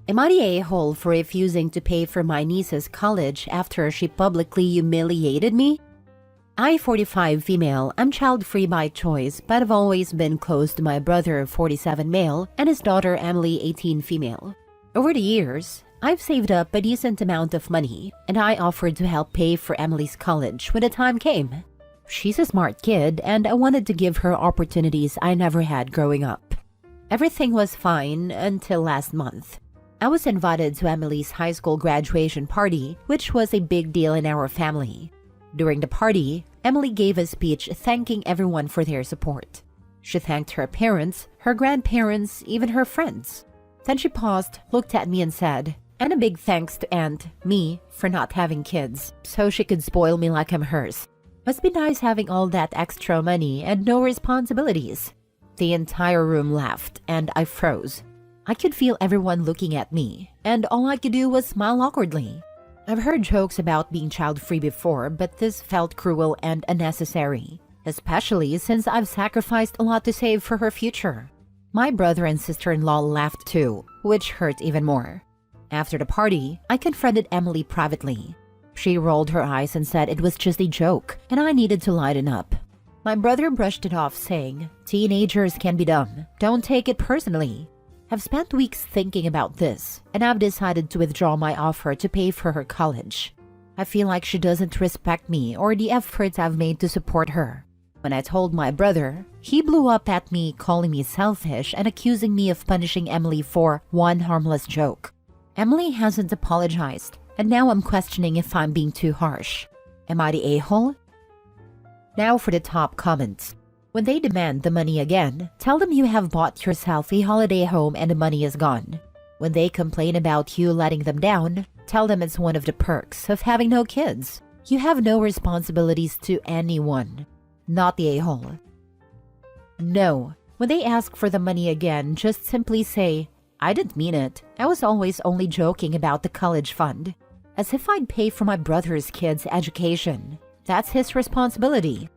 Am I the a-hole for refusing to pay for my niece's college after she publicly humiliated me? I, 45 female, am child-free by choice, but have always been close to my brother, 47 male, and his daughter, Emily, 18 female. Over the years, I've saved up a decent amount of money, and I offered to help pay for Emily's college when the time came. She's a smart kid, and I wanted to give her opportunities I never had growing up. Everything was fine until last month. I was invited to Emily's high school graduation party, which was a big deal in our family. During the party, Emily gave a speech thanking everyone for their support. She thanked her parents, her grandparents, even her friends. Then she paused, looked at me and said, "And a big thanks to Aunt, me, for not having kids, so she could spoil me like I'm hers. Must be nice having all that extra money and no responsibilities." The entire room laughed, and I froze. I could feel everyone looking at me, and all I could do was smile awkwardly. I've heard jokes about being child-free before, but this felt cruel and unnecessary, especially since I've sacrificed a lot to save for her future. My brother and sister-in-law laughed too, which hurt even more. After the party, I confronted Emily privately. She rolled her eyes and said it was just a joke, and I needed to lighten up. My brother brushed it off, saying, "Teenagers can be dumb. Don't take it personally." I've spent weeks thinking about this, and I've decided to withdraw my offer to pay for her college. I feel like she doesn't respect me or the efforts I've made to support her. When I told my brother, he blew up at me, calling me selfish and accusing me of punishing Emily for one harmless joke. Emily hasn't apologized, and now I'm questioning if I'm being too harsh. Am I the a-hole? Now for the top comments. When they demand the money again, tell them you have bought yourself a holiday home and the money is gone. When they complain about you letting them down, tell them it's one of the perks of having no kids. You have no responsibilities to anyone. Not the a-hole. No. When they ask for the money again, just simply say, "I didn't mean it. I was always only joking about the college fund." As if I'd pay for my brother's kids' education. That's his responsibility.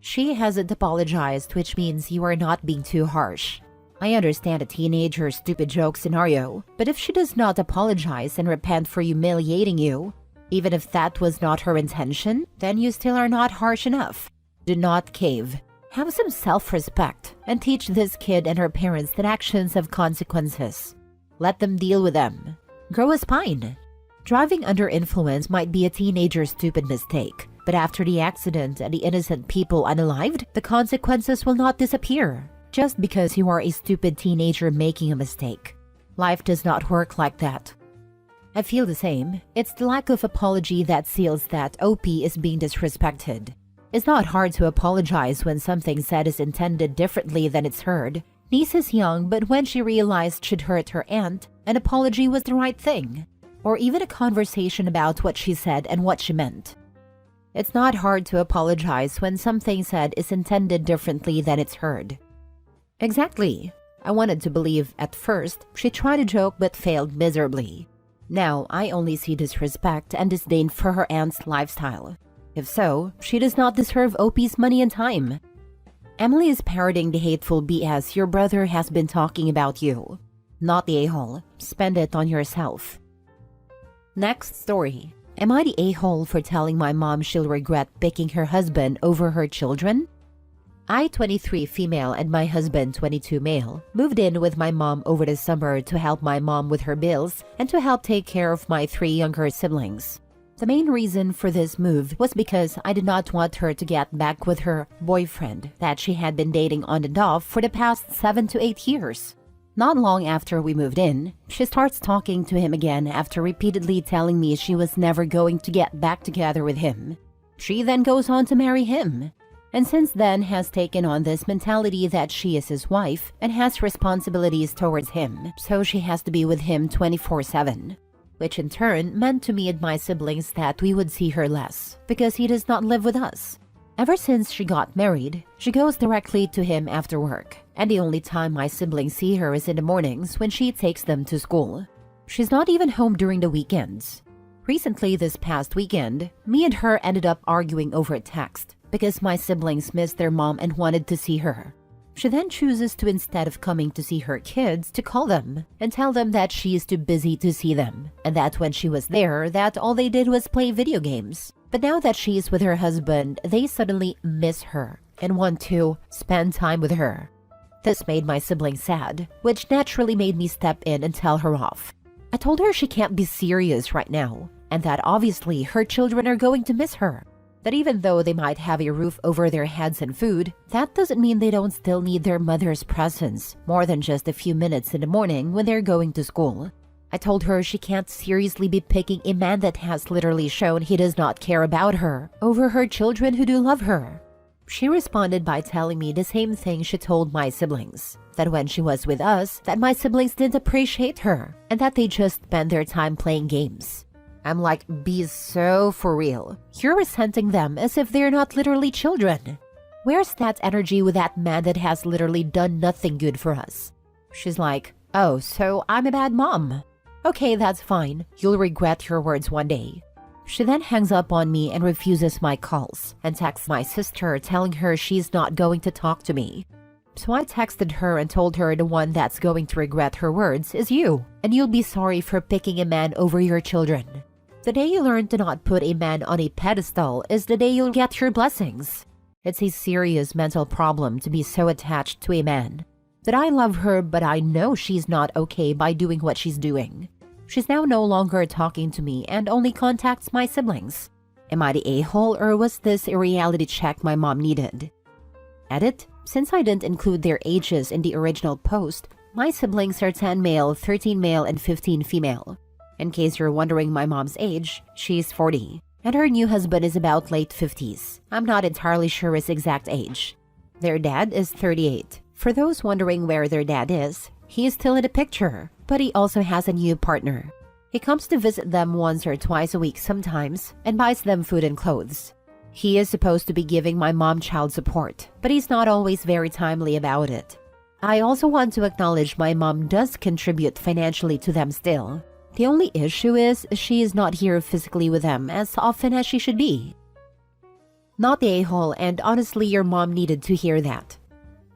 She hasn't apologized, which means you are not being too harsh. I understand a teenager's stupid joke scenario, but if she does not apologize and repent for humiliating you, even if that was not her intention, then you still are not harsh enough. Do not cave. Have some self-respect and teach this kid and her parents that actions have consequences. Let them deal with them. Grow a spine. Driving under influence might be a teenager's stupid mistake, but after the accident and the innocent people unalived, the consequences will not disappear, just because you are a stupid teenager making a mistake. Life does not work like that. I feel the same. It's the lack of apology that seals that OP is being disrespected. It's not hard to apologize when something said is intended differently than it's heard. Niece is young, but when she realized she'd hurt her aunt, an apology was the right thing. Or even a conversation about what she said and what she meant. It's not hard to apologize when something said is intended differently than it's heard. Exactly. I wanted to believe at first she tried a joke but failed miserably. Now I only see disrespect and disdain for her aunt's lifestyle. If so, she does not deserve OP's money and time. Emily is parroting the hateful BS your brother has been talking about you. Not the a-hole. Spend it on yourself. Next story. Am I the a-hole for telling my mom she'll regret picking her husband over her children? I, 23 female, and my husband, 22 male, moved in with my mom over the summer to help my mom with her bills and to help take care of my 3 younger siblings. The main reason for this move was because I did not want her to get back with her boyfriend that she had been dating on and off for the past 7 to 8 years. Not long after we moved in, she starts talking to him again after repeatedly telling me she was never going to get back together with him. She then goes on to marry him, and since then has taken on this mentality that she is his wife and has responsibilities towards him, so she has to be with him 24/7. Which in turn meant to me and my siblings that we would see her less, because he does not live with us. Ever since she got married, she goes directly to him after work, and the only time my siblings see her is in the mornings when she takes them to school. She's not even home during the weekends. Recently this past weekend, me and her ended up arguing over text because my siblings missed their mom and wanted to see her. She then chooses to, instead of coming to see her kids, to call them and tell them that she is too busy to see them, and that when she was there, that all they did was play video games. But now that she is with her husband, they suddenly miss her and want to spend time with her. This made my sibling sad, which naturally made me step in and tell her off. I told her she can't be serious right now, and that obviously her children are going to miss her. That even though they might have a roof over their heads and food, that doesn't mean they don't still need their mother's presence more than just a few minutes in the morning when they're going to school. I told her she can't seriously be picking a man that has literally shown he does not care about her over her children who do love her. She responded by telling me the same thing she told my siblings, that when she was with us, that my siblings didn't appreciate her and that they just spend their time playing games. I'm like, be so for real. You're resenting them as if they're not literally children. Where's that energy with that man that has literally done nothing good for us? She's like, oh, so I'm a bad mom. Okay, that's fine. You'll regret your words one day. She then hangs up on me and refuses my calls and texts my sister telling her she's not going to talk to me. So I texted her and told her the one that's going to regret her words is you, and you'll be sorry for picking a man over your children. The day you learn to not put a man on a pedestal is the day you'll get your blessings. It's a serious mental problem to be so attached to a man. That I love her, but I know she's not okay by doing what she's doing. She's now no longer talking to me and only contacts my siblings. Am I the a-hole, or was this a reality check my mom needed? Edit: since I didn't include their ages in the original post, my siblings are 10 male, 13 male, and 15 female. In case you're wondering my mom's age, she's 40, and her new husband is about late 50s. I'm not entirely sure his exact age. Their dad is 38. For those wondering where their dad is, he is still in the picture, but he also has a new partner. He comes to visit them once or twice a week sometimes and buys them food and clothes. He is supposed to be giving my mom child support, but he's not always very timely about it. I also want to acknowledge my mom does contribute financially to them still. The only issue is she is not here physically with them as often as she should be. Not the a-hole, and honestly your mom needed to hear that.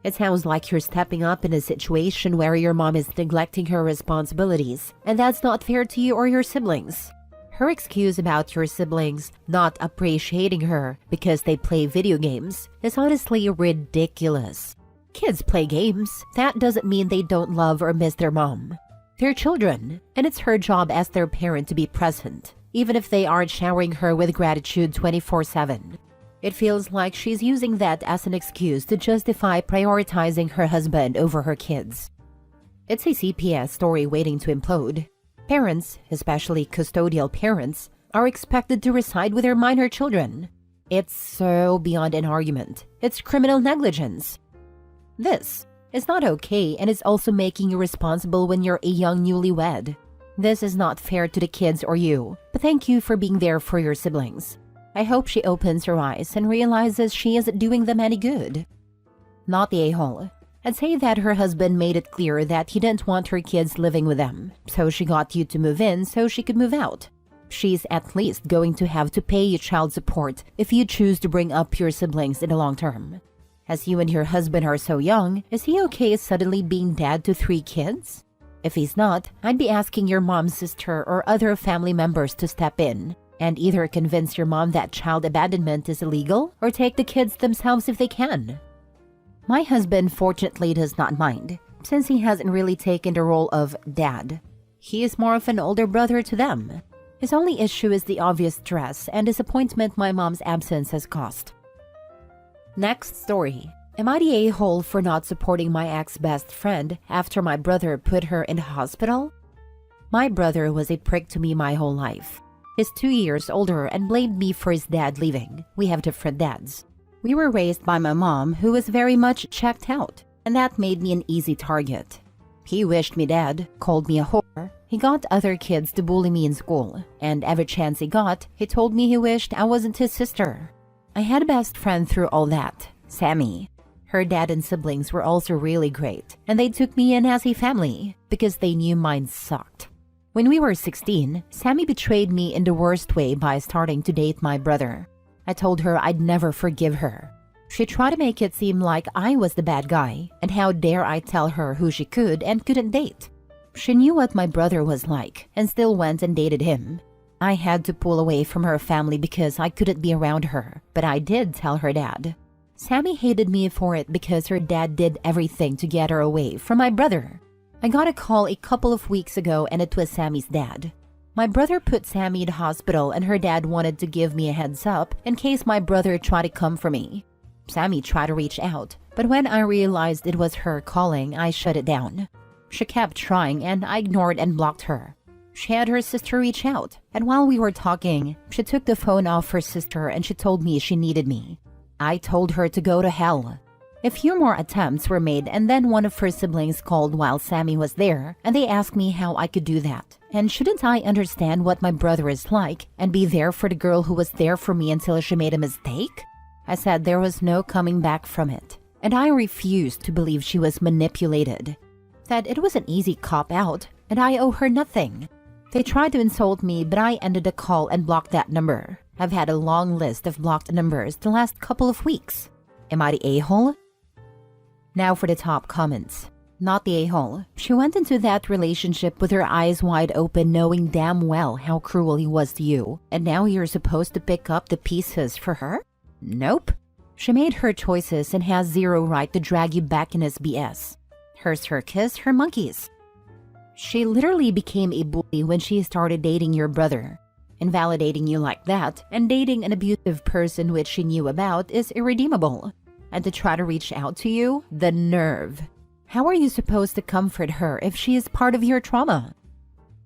It sounds like you're stepping up in a situation where your mom is neglecting her responsibilities, and that's not fair to you or your siblings. Her excuse about your siblings not appreciating her because they play video games is honestly ridiculous. Kids play games. That doesn't mean they don't love or miss their mom. They're children, and it's her job as their parent to be present, even if they aren't showering her with gratitude 24/7. It feels like she's using that as an excuse to justify prioritizing her husband over her kids. It's a CPS story waiting to implode. Parents, especially custodial parents, are expected to reside with their minor children. It's so beyond an argument. It's criminal negligence. This is not okay, and is also making you responsible when you're a young newlywed. This is not fair to the kids or you, but thank you for being there for your siblings. I hope she opens her eyes and realizes she isn't doing them any good. Not the a-hole. I'd say that her husband made it clear that he didn't want her kids living with them, so she got you to move in so she could move out. She's at least going to have to pay you child support if you choose to bring up your siblings in the long term. As you and your husband are so young, is he okay suddenly being dad to 3 kids? If he's not, I'd be asking your mom's sister or other family members to step in and either convince your mom that child abandonment is illegal or take the kids themselves if they can. My husband fortunately does not mind, since he hasn't really taken the role of dad. He is more of an older brother to them. His only issue is the obvious stress and disappointment my mom's absence has caused. Next story. Am I the a-hole for not supporting my ex-best friend after my brother put her in the hospital? My brother was a prick to me my whole life. He's 2 years older and blamed me for his dad leaving. We have different dads. We were raised by my mom, who was very much checked out, and that made me an easy target. He wished me dead, called me a whore. He got other kids to bully me in school, and every chance he got, he told me he wished I wasn't his sister. I had a best friend through all that, Sammy. Her dad and siblings were also really great, and they took me in as a family because they knew mine sucked. When we were 16, Sammy betrayed me in the worst way by starting to date my brother. I told her I'd never forgive her. She tried to make it seem like I was the bad guy, and how dare I tell her who she could and couldn't date. She knew what my brother was like and still went and dated him. I had to pull away from her family because I couldn't be around her, but I did tell her dad. Sammy hated me for it because her dad did everything to get her away from my brother. I got a call a couple of weeks ago and it was Sammy's dad. My brother put Sammy in the hospital and her dad wanted to give me a heads up in case my brother tried to come for me. Sammy tried to reach out, but when I realized it was her calling, I shut it down. She kept trying and I ignored and blocked her. She had her sister reach out, and while we were talking, she took the phone off her sister and she told me she needed me. I told her to go to hell. A few more attempts were made and then one of her siblings called while Sammy was there and they asked me how I could do that. And shouldn't I understand what my brother is like and be there for the girl who was there for me until she made a mistake? I said there was no coming back from it, and I refused to believe she was manipulated. That it was an easy cop-out, and I owe her nothing. They tried to insult me, but I ended the call and blocked that number. I've had a long list of blocked numbers the last couple of weeks. Am I the a-hole? Now for the top comments. Not the a-hole. She went into that relationship with her eyes wide open, knowing damn well how cruel he was to you, and now you're supposed to pick up the pieces for her? Nope. She made her choices and has zero right to drag you back in his BS. Her circus, her monkeys. She literally became a bully when she started dating your brother. Invalidating you like that and dating an abusive person which she knew about is irredeemable. And to try to reach out to you? The nerve. How are you supposed to comfort her if she is part of your trauma?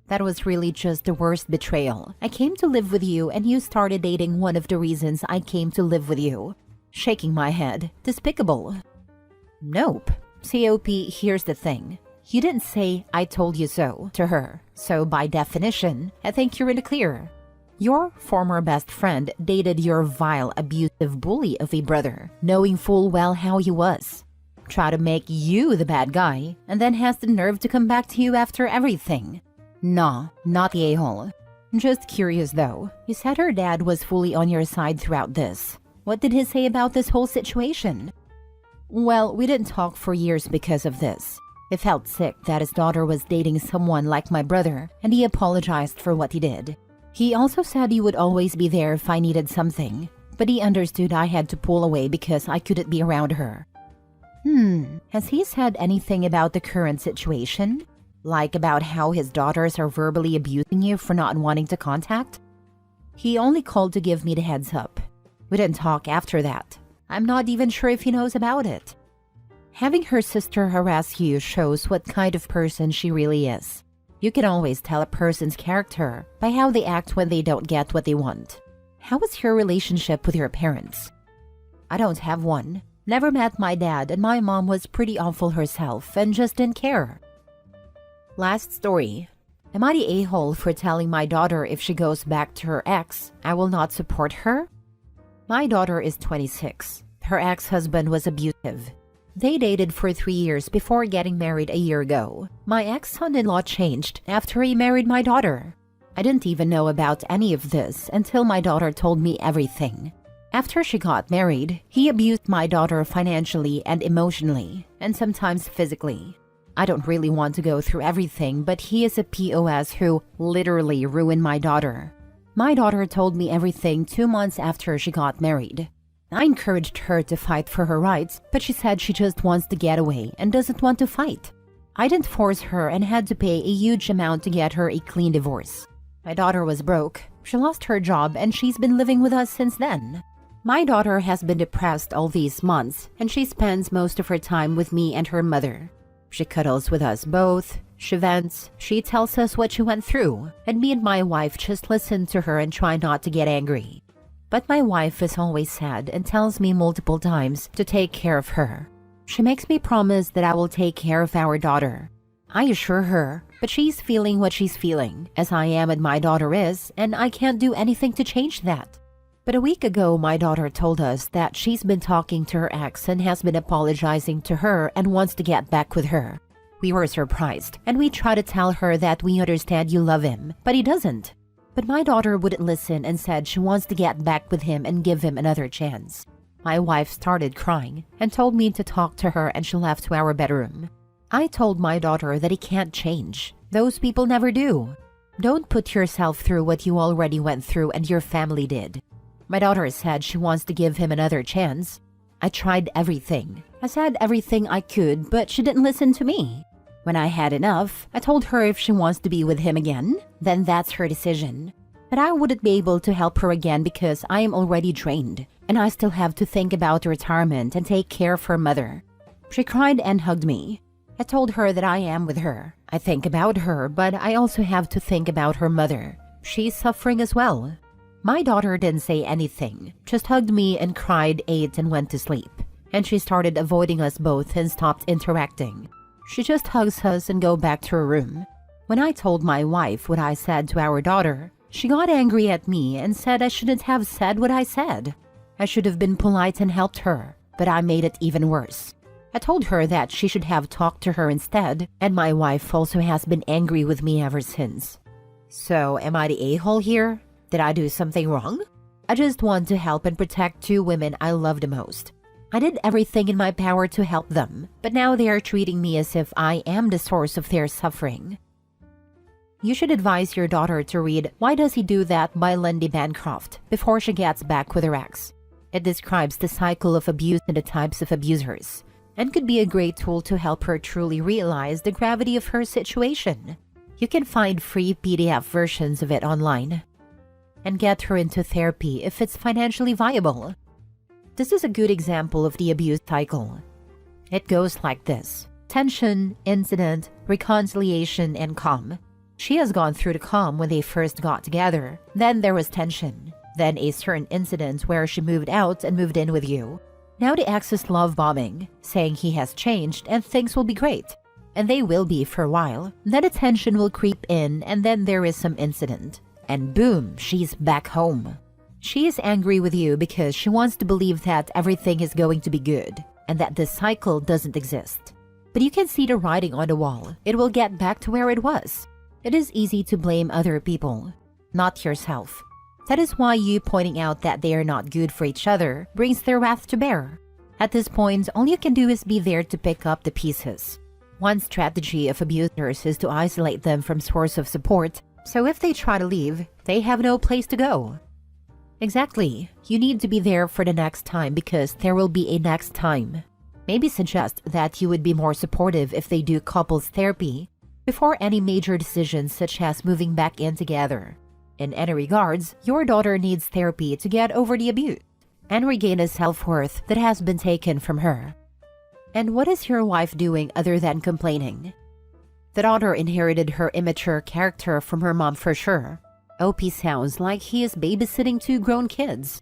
That was really just the worst betrayal. I came to live with you and you started dating one of the reasons I came to live with you. Shaking my head. Despicable. Nope. COP, here's the thing. You didn't say, I told you so, to her. So by definition, I think you're in the clear. Your former best friend dated your vile, abusive bully of a brother, knowing full well how he was. Try to make you the bad guy, and then has the nerve to come back to you after everything. Nah, not the a-hole. Just curious though, you said her dad was fully on your side throughout this. What did he say about this whole situation? Well, we didn't talk for years because of this. He felt sick that his daughter was dating someone like my brother, and he apologized for what he did. He also said he would always be there if I needed something, but he understood I had to pull away because I couldn't be around her. Has he said anything about the current situation? Like about how his daughters are verbally abusing you for not wanting to contact? He only called to give me the heads up. We didn't talk after that. I'm not even sure if he knows about it. Having her sister harass you shows what kind of person she really is. You can always tell a person's character by how they act when they don't get what they want. How is your relationship with your parents? I don't have one. Never met my dad, and my mom was pretty awful herself and just didn't care. Last story. Am I the a-hole for telling my daughter if she goes back to her ex, I will not support her? My daughter is 26. Her ex-husband was abusive. They dated for 3 years before getting married a year ago. My ex-son-in-law changed after he married my daughter. I didn't even know about any of this until my daughter told me everything. After she got married, he abused my daughter financially and emotionally, and sometimes physically. I don't really want to go through everything, but he is a POS who literally ruined my daughter. My daughter told me everything 2 months after she got married. I encouraged her to fight for her rights, but she said she just wants to get away and doesn't want to fight. I didn't force her and had to pay a huge amount to get her a clean divorce. My daughter was broke. She lost her job and she's been living with us since then. My daughter has been depressed all these months and she spends most of her time with me and her mother. She cuddles with us both, she vents, she tells us what she went through, and me and my wife just listen to her and try not to get angry. But my wife is always sad and tells me multiple times to take care of her. She makes me promise that I will take care of our daughter. I assure her, but she's feeling what she's feeling, as I am and my daughter is, and I can't do anything to change that. But a week ago, my daughter told us that she's been talking to her ex and has been apologizing to her and wants to get back with her. We were surprised, and we try to tell her that we understand you love him, but he doesn't. But my daughter wouldn't listen and said she wants to get back with him and give him another chance. My wife started crying and told me to talk to her, and she left to our bedroom. I told my daughter that he can't change. Those people never do. Don't put yourself through what you already went through and your family did. My daughter said she wants to give him another chance. I tried everything. I said everything I could, but she didn't listen to me. When I had enough, I told her if she wants to be with him again, then that's her decision. But I wouldn't be able to help her again because I am already drained, and I still have to think about retirement and take care of her mother. She cried and hugged me. I told her that I am with her. I think about her, but I also have to think about her mother. She's suffering as well. My daughter didn't say anything, just hugged me and cried, ate, and went to sleep. And she started avoiding us both and stopped interacting. She just hugs us and go back to her room. When I told my wife what I said to our daughter, she got angry at me and said I shouldn't have said what I said. I should have been polite and helped her, but I made it even worse. I told her that she should have talked to her instead, and my wife also has been angry with me ever since. So, am I the a-hole here? Did I do something wrong? I just want to help and protect two women I love the most. I did everything in my power to help them, but now they are treating me as if I am the source of their suffering. You should advise your daughter to read Why Does He Do That by Lindy Bancroft before she gets back with her ex. It describes the cycle of abuse and the types of abusers, and could be a great tool to help her truly realize the gravity of her situation. You can find free PDF versions of it online and get her into therapy if it's financially viable. This is a good example of the abuse cycle. It goes like this: tension, incident, reconciliation, and calm. She has gone through the calm when they first got together. Then there was tension. Then a certain incident where she moved out and moved in with you. Now the ex is love bombing, saying he has changed and things will be great. And they will be for a while. Then the tension will creep in, and then there is some incident. And boom, she's back home. She is angry with you because she wants to believe that everything is going to be good, and that this cycle doesn't exist. But you can see the writing on the wall. It will get back to where it was. It is easy to blame other people, not yourself. That is why you pointing out that they are not good for each other brings their wrath to bear. At this point, all you can do is be there to pick up the pieces. One strategy of abusers is to isolate them from source of support, so if they try to leave, they have no place to go. Exactly. You need to be there for the next time because there will be a next time. Maybe suggest that you would be more supportive if they do couples therapy before any major decisions such as moving back in together. In any regards, your daughter needs therapy to get over the abuse and regain a self-worth that has been taken from her. And what is your wife doing other than complaining? The daughter inherited her immature character from her mom for sure. OP sounds like he is babysitting two grown kids.